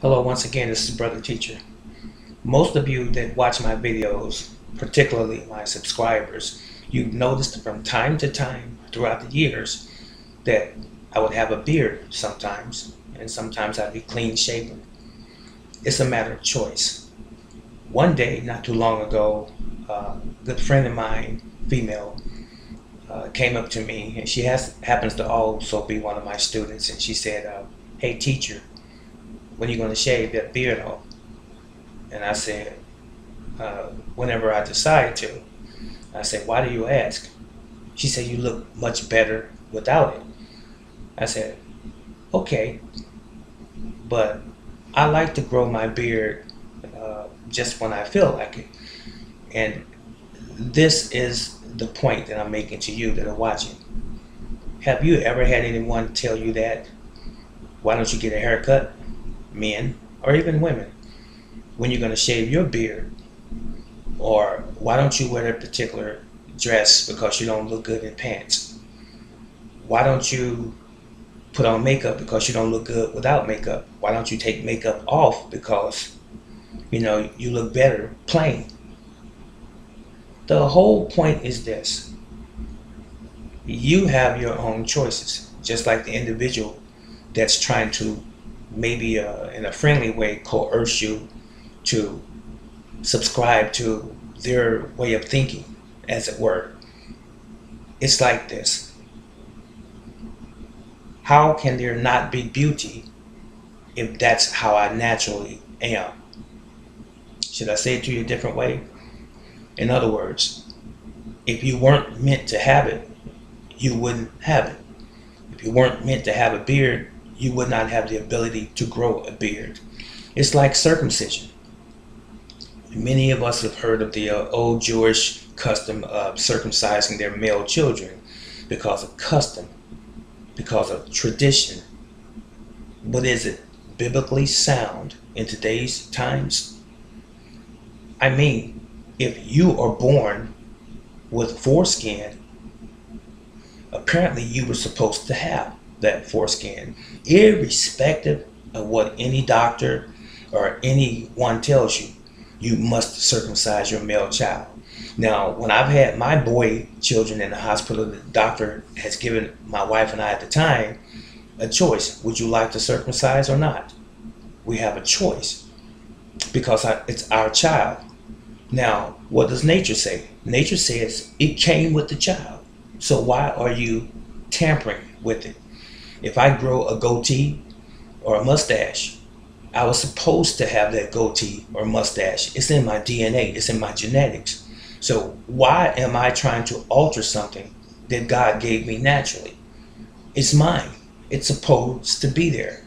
Hello, once again, this is Brother Teacher. Most of you that watch my videos, particularly my subscribers, you've noticed from time to time throughout the years that I would have a beard sometimes, and sometimes I'd be clean shaven. It's a matter of choice. One day, not too long ago, a good friend of mine, female, came up to me, and she happens to also be one of my students, and she said, "Hey, teacher, when are you going to shave that beard off?" And I said, whenever I decide to. I said, "Why do you ask?" She said, "You look much better without it." I said, "Okay, but I like to grow my beard just when I feel like it." And this is the point that I'm making to you that are watching. Have you ever had anyone tell you that? Why don't you get a haircut? Men or even women. When you're going to shave your beard, or why don't you wear that particular dress because you don't look good in pants? Why don't you put on makeup because you don't look good without makeup? Why don't you take makeup off because you look better plain? The whole point is this: you have your own choices, just like the individual that's trying to maybe in a friendly way coerce you to subscribe to their way of thinking, as it were. It's like this: how can there not be beauty if that's how I naturally am? Should I say it to you a different way? In other words, if you weren't meant to have it, you wouldn't have it. If you weren't meant to have a beard, you would not have the ability to grow a beard. It's like circumcision. Many of us have heard of the old Jewish custom of circumcising their male children because of custom, because of tradition. But is it biblically sound in today's times? I mean, if you are born with foreskin, apparently you were supposed to have that foreskin, irrespective of what any doctor or anyone tells you. You must circumcise your male child. Now, when I've had my boy children in the hospital, the doctor has given my wife and I at the time a choice. Would you like to circumcise or not? We have a choice because it's our child. Now, what does nature say? Nature says it came with the child. So why are you tampering with it? If I grow a goatee or a mustache, I was supposed to have that goatee or mustache. It's in my DNA. It's in my genetics. So why am I trying to alter something that God gave me naturally? It's mine. It's supposed to be there.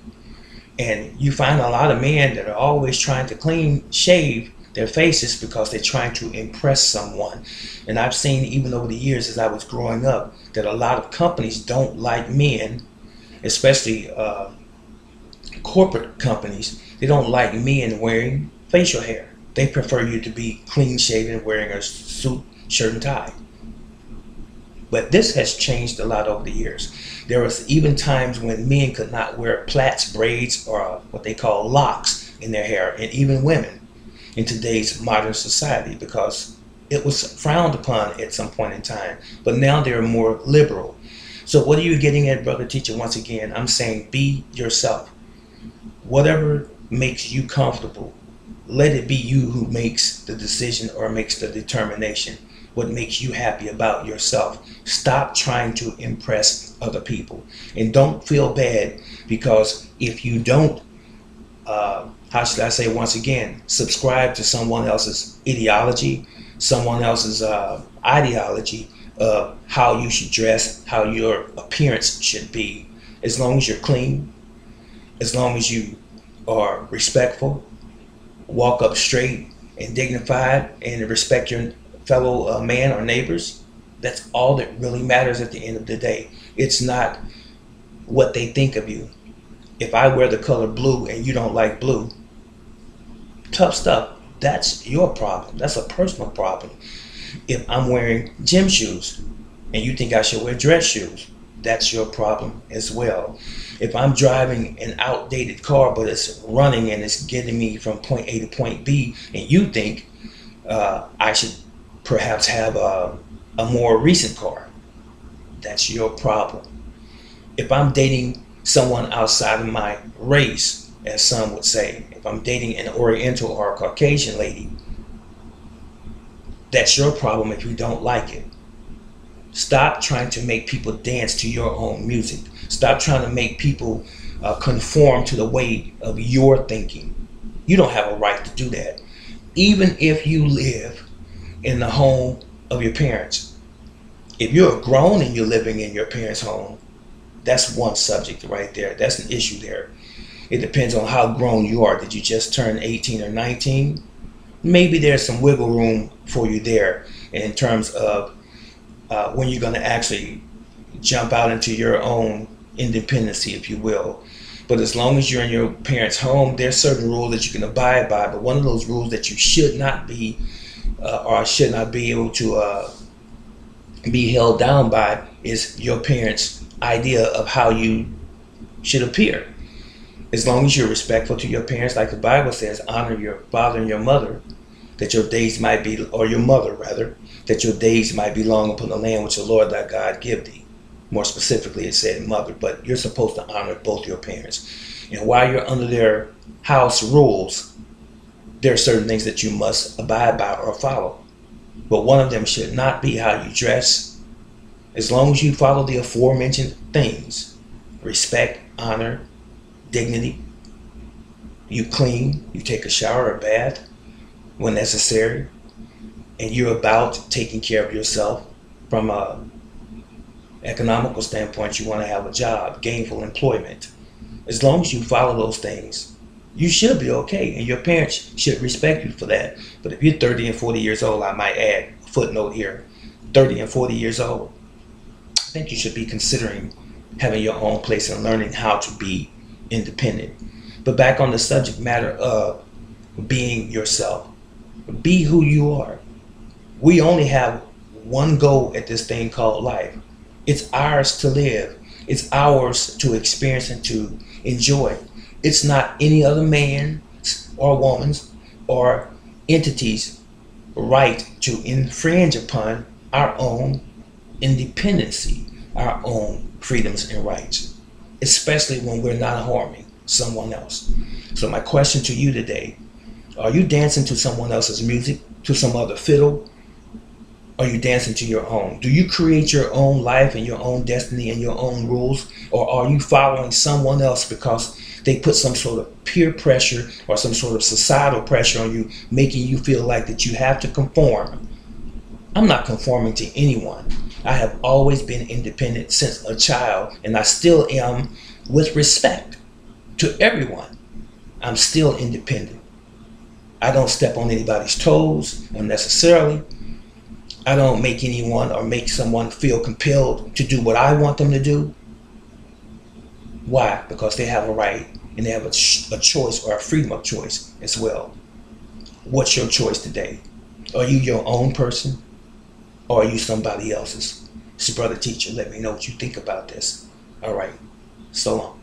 And you find a lot of men that are always trying to clean shave their faces because they're trying to impress someone. And I've seen, even over the years as I was growing up, that a lot of companies don't like men, especially corporate companies. They don't like men wearing facial hair. They prefer you to be clean shaven, wearing a suit, shirt, and tie. But this has changed a lot over the years. There was even times when men could not wear plaits, braids, or what they call locks in their hair, and even women in today's modern society, because it was frowned upon at some point in time. But now they're more liberal. So what are you getting at, Brother Teacher? Once again, I'm saying be yourself. Whatever makes you comfortable, let it be you who makes the decision or makes the determination. What makes you happy about yourself. Stop trying to impress other people. And don't feel bad because if you don't, how should I say, once again, subscribe to someone else's ideology, someone else's ideology of how you should dress, how your appearance should be. As long as you're clean, as long as you are respectful, walk up straight and dignified, and respect your fellow man or neighbors, that's all that really matters at the end of the day. It's not what they think of you. If I wear the color blue and you don't like blue, tough stuff. That's your problem. That's a personal problem. If I'm wearing gym shoes and you think I should wear dress shoes, that's your problem as well. If I'm driving an outdated car, but it's running and it's getting me from point A to point B, and you think I should perhaps have a more recent car, that's your problem. If I'm dating someone outside of my race, as some would say, if I'm dating an Oriental or a Caucasian lady, that's your problem if you don't like it. Stop trying to make people dance to your own music. Stop trying to make people conform to the way of your thinking. You don't have a right to do that. Even if you live in the home of your parents. If you're grown and you're living in your parents' home, that's one subject right there. That's an issue there. It depends on how grown you are. Did you just turn 18 or 19? Maybe there's some wiggle room for you there in terms of when you're going to actually jump out into your own independency, if you will. But as long as you're in your parents' home, there's certain rules that you can abide by. But one of those rules that you should not be or should not be able to be held down by is your parents' idea of how you should appear. As long as you're respectful to your parents, like the Bible says, honor your father and your mother, that your days might be, or your mother rather, that your days might be long upon the land which the Lord thy God give thee. More specifically, it said mother, but you're supposed to honor both your parents. And while you're under their house rules, there are certain things that you must abide by or follow. But one of them should not be how you dress. As long as you follow the aforementioned things, respect, honor, dignity, you clean, you take a shower or bath when necessary, and you're about taking care of yourself from a economical standpoint, you want to have a job, gainful employment. As long as you follow those things, you should be okay, and your parents should respect you for that. But if you're 30 and 40 years old, I might add a footnote here, 30 and 40 years old, I think you should be considering having your own place and learning how to be independent. But back on the subject matter of being yourself, be who you are. We only have one goal at this thing called life. It's ours to live. It's ours to experience and to enjoy. It's not any other man's or woman's or entity's right to infringe upon our own independency, our own freedoms and rights, especially when we're not harming someone else. So my question to you today, are you dancing to someone else's music, to some other fiddle? Are you dancing to your own? Do you create your own life and your own destiny and your own rules? Or are you following someone else because they put some sort of peer pressure or some sort of societal pressure on you, making you feel like that you have to conform? I'm not conforming to anyone. I have always been independent since a child, and I still am with respect to everyone. I'm still independent. I don't step on anybody's toes unnecessarily. I don't make anyone or make someone feel compelled to do what I want them to do. Why? Because they have a right and they have a choice or a freedom of choice as well. What's your choice today? Are you your own person or are you somebody else's? It's your brother teacher. Let me know what you think about this. All right. So long.